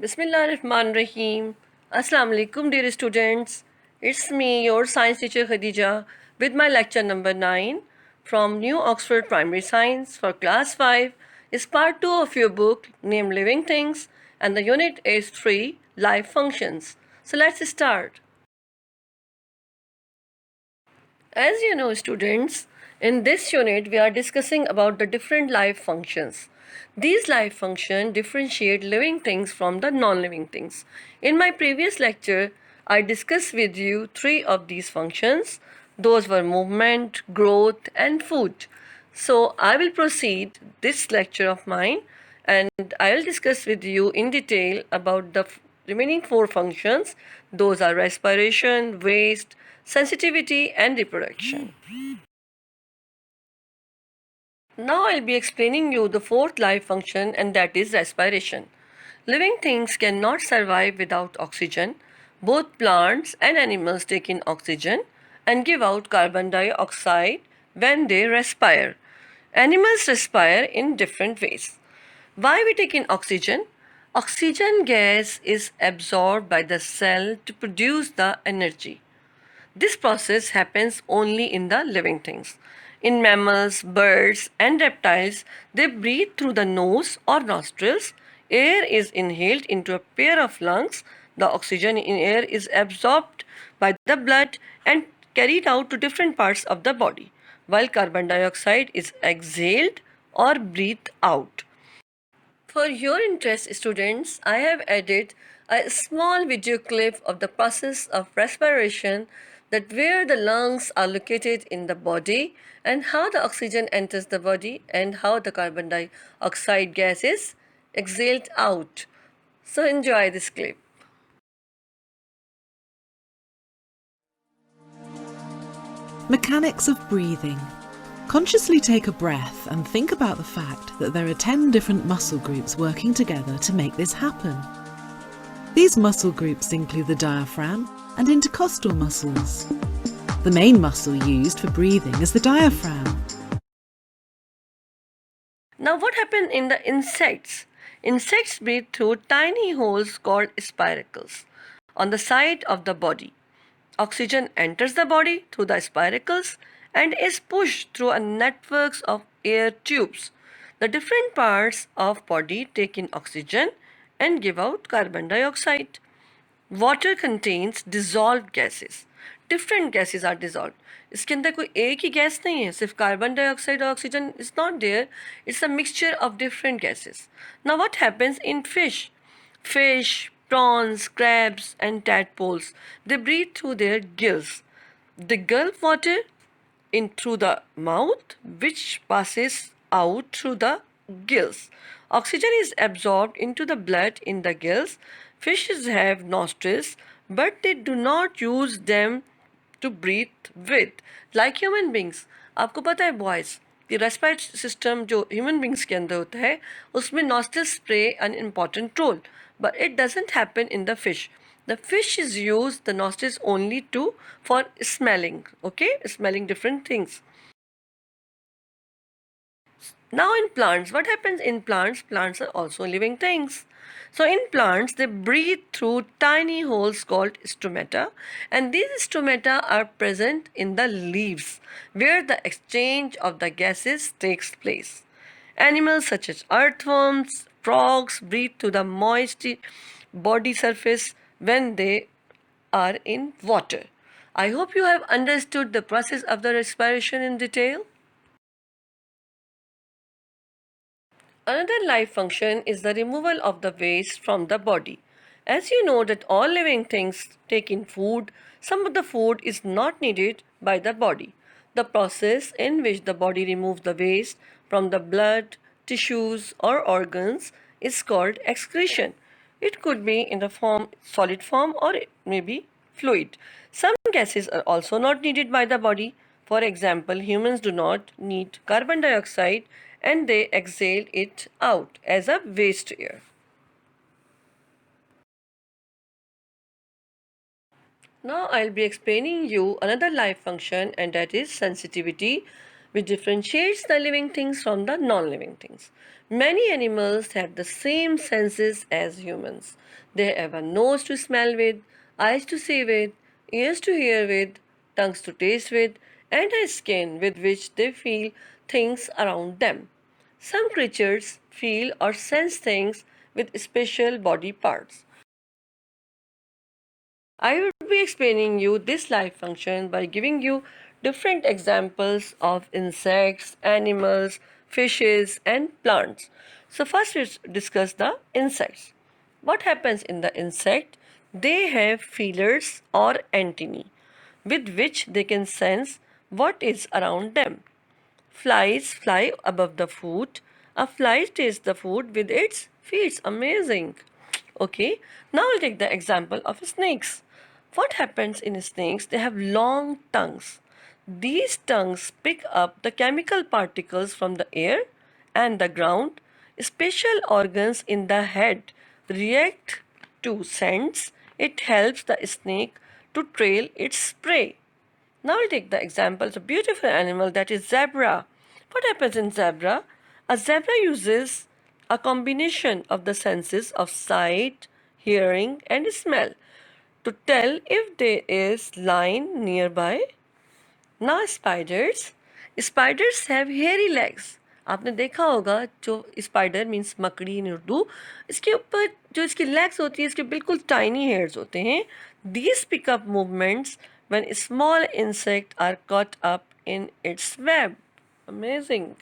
Bismillahirrahmanirrahim. Assalamu alaikum, dear students. It's me, your science teacher Khadija, with my lecture number 9 from New Oxford Primary Science for Class 5. Is part 2 of your book named Living Things, and the unit is 3 Life Functions. So let's start. As you know, students, in this unit we are discussing about the different life functions. These life functions differentiate living things from the non-living things. In my previous lecture, I discussed with you three of these functions. Those were movement, growth, and food. So I will proceed this lecture of mine and I will discuss with you in detail about the remaining four functions. Those are respiration, waste, sensitivity, and reproduction. Now I'll be explaining you the fourth life function, and that is respiration. Living things cannot survive without oxygen. Both plants and animals take in oxygen and give out carbon dioxide when they respire. Animals respire in different ways. Why we take in oxygen? Oxygen gas is absorbed by the cell to produce the energy. This process happens only in the living things. In mammals, birds, and reptiles, they breathe through the nose or nostrils. Air is inhaled into a pair of lungs. The oxygen in air is absorbed by the blood and carried out to different parts of the body, while carbon dioxide is exhaled or breathed out. For your interest, students, I have added a small video clip of the process of respiration, that where the lungs are located in the body and how the oxygen enters the body and how the carbon dioxide gas is exhaled out. So enjoy this clip. Mechanics of breathing. Consciously take a breath and think about the fact that there are 10 different muscle groups working together to make this happen. These muscle groups include the diaphragm and intercostal muscles. The main muscle used for breathing is the diaphragm. Now, what happens in the insects? Insects breathe through tiny holes called spiracles on the side of the body. Oxygen enters the body through the spiracles and is pushed through a network of air tubes. The different parts of body take in oxygen and give out carbon dioxide. Water contains dissolved gases. Different gases are dissolved. इसके अंदर कोई एक ही gas नहीं है, सिर्फ carbon dioxide और oxygen is not there. It's a mixture of different gases. Now what happens in fish? Fish, prawns, crabs, and tadpoles, they breathe through their gills. They gulp water in through the mouth, which passes out through the gills. Oxygen is absorbed into the blood in the gills. Fishes have nostrils, but they do not use them to breathe with. Like human beings, आपको पता है boys कि respiratory system जो human beings के अंदर होता है उसमें nostrils play an important role, but it doesn't happen in the fish. The fish is used the nostrils only to for smelling, okay, smelling different things. Now in plants, what happens in plants? Plants are also living things. So in plants, they breathe through tiny holes called stomata, and these stomata are present in the leaves where the exchange of the gases takes place. Animals such as earthworms, frogs breathe through the moist body surface when they are in water. I hope you have understood the process of the respiration in detail. Another life function is the removal of the waste from the body. As you know that all living things take in food, some of the food is not needed by the body. The process in which the body removes the waste from the blood, tissues or organs is called excretion. It could be in the form solid form or it may be fluid. Some gases are also not needed by the body. For example, humans do not need carbon dioxide and they exhale it out as a waste air. Now I'll be explaining you another life function, and that is sensitivity. which differentiates the living things from the non-living things. Many animals have the same senses as humans. They have a nose to smell with, eyes to see with, ears to hear with, tongues to taste with, and a skin with which they feel things around them. Some creatures feel or sense things with special body parts. I will be explaining you this life function by giving you different examples of insects, animals, fishes and plants. So first we discuss the insects. What happens in the insect? They have feelers or antennae with which they can sense what is around them. Flies fly above the food. A fly tastes the food with its feet. Amazing. Okay, now we'll take the example of snakes. What happens in snakes? They have long tongues. These tongues pick up the chemical particles from the air and the ground. Special organs in the head react to scents. It helps the snake to trail its prey. Now we'll take the example of a beautiful animal, that is zebra. What happens in zebra? A zebra uses a combination of the senses of sight, hearing and smell to tell if there is lion nearby. Now spiders. Spiders have hairy legs. आपने देखा होगा जो spider means मकड़ी इन उर्दू, इसके ऊपर जो इसकी legs होती है इसके बिल्कुल टाइनी हेयर्स होते हैं. These pick up movements when small insects are caught up in its web. Amazing.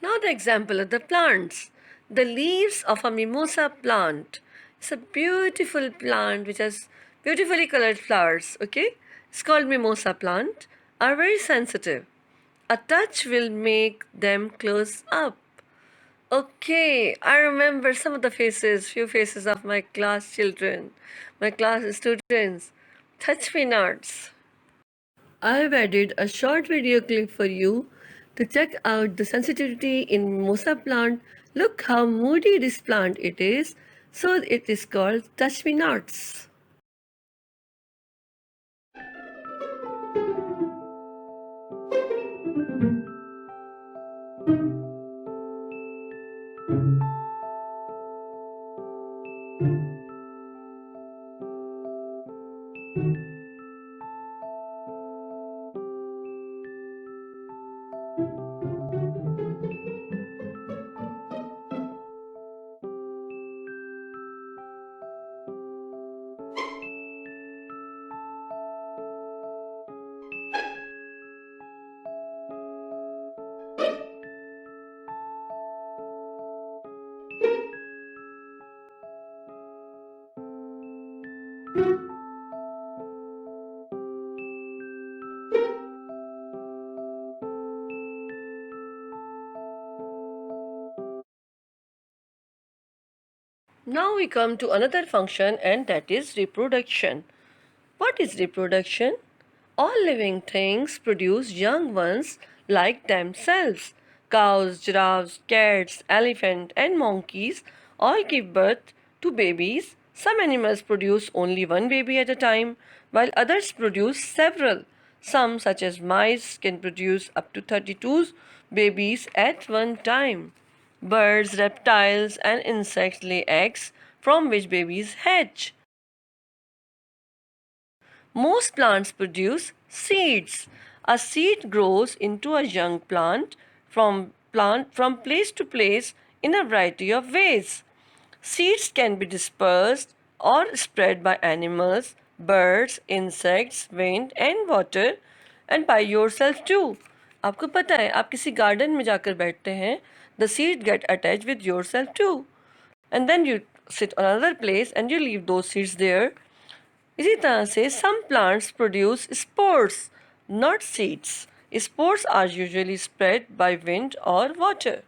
Now the example of the plants. The leaves of a mimosa plant. It's a beautiful plant which has beautifully colored flowers, okay? It's called mimosa plant. Are very sensitive. A touch will make them close up. Okay, I remember some of the faces, few faces of my class children, my class students. Touch me nots. I've added a short video clip for you to check out the sensitivity in mimosa plant. Look how moody this plant it is. So it is called touch me nots. Now we come to another function, and that is reproduction. What is reproduction? All living things produce young ones like themselves. Cows, giraffes, cats, elephants, and monkeys all give birth to babies. Some animals produce only one baby at a time, while others produce several. Some, such as mice, can produce up to 32 babies at one time. Birds, reptiles, and insects lay eggs from which babies hatch. Most plants produce seeds. A seed grows into a young plant from place to place in a variety of ways. Seeds can be dispersed or spread by animals, birds, insects, wind and water, and by yourself too. आपको पता है आप किसी garden में जाकर बैठते हैं, the seed get attached with yourself too, and then you sit on another place and you leave those seeds there. इसी तरह से some plants produce spores, not seeds. Spores are usually spread by wind or water.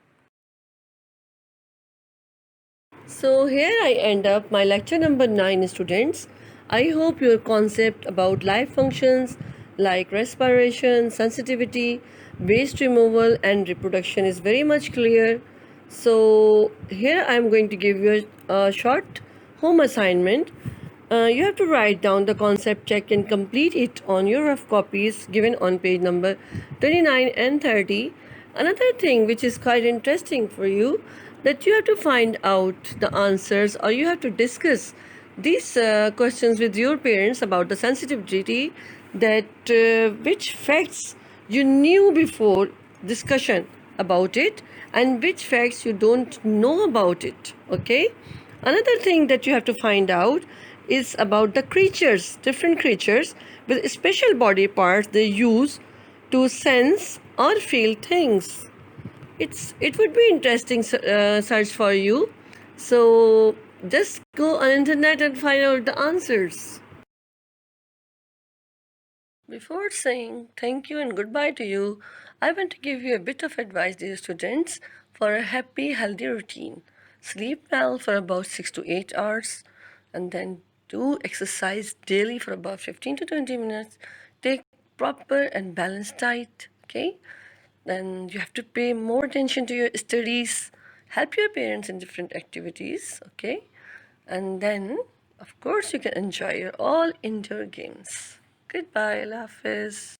So here I end up my lecture number 9, students. I hope your concept about life functions like respiration, sensitivity, waste removal and reproduction is very much clear. So here I am going to give you a short home assignment. You have to write down the concept check and complete it on your rough copies given on page number 29 and 30. Another thing which is quite interesting for you, that you have to find out the answers, or you have to discuss these questions with your parents about the sensitivity, that which facts you knew before discussion about it and which facts you don't know about it. Okay, another thing that you have to find out is about the creatures, different creatures with special body parts they use to sense or feel things. It would be interesting search for you. So just go on internet and find out the answers. Before saying thank you and goodbye to you, I want to give you a bit of advice, dear students, for a happy, healthy routine. Sleep well for about 6 to 8 hours, and then do exercise daily for about 15 to 20 minutes. Take proper and balanced diet, okay? Then you have to pay more attention to your studies. Help your parents in different activities, okay? And then, of course, you can enjoy your all indoor games. Goodbye, Allah Hafiz.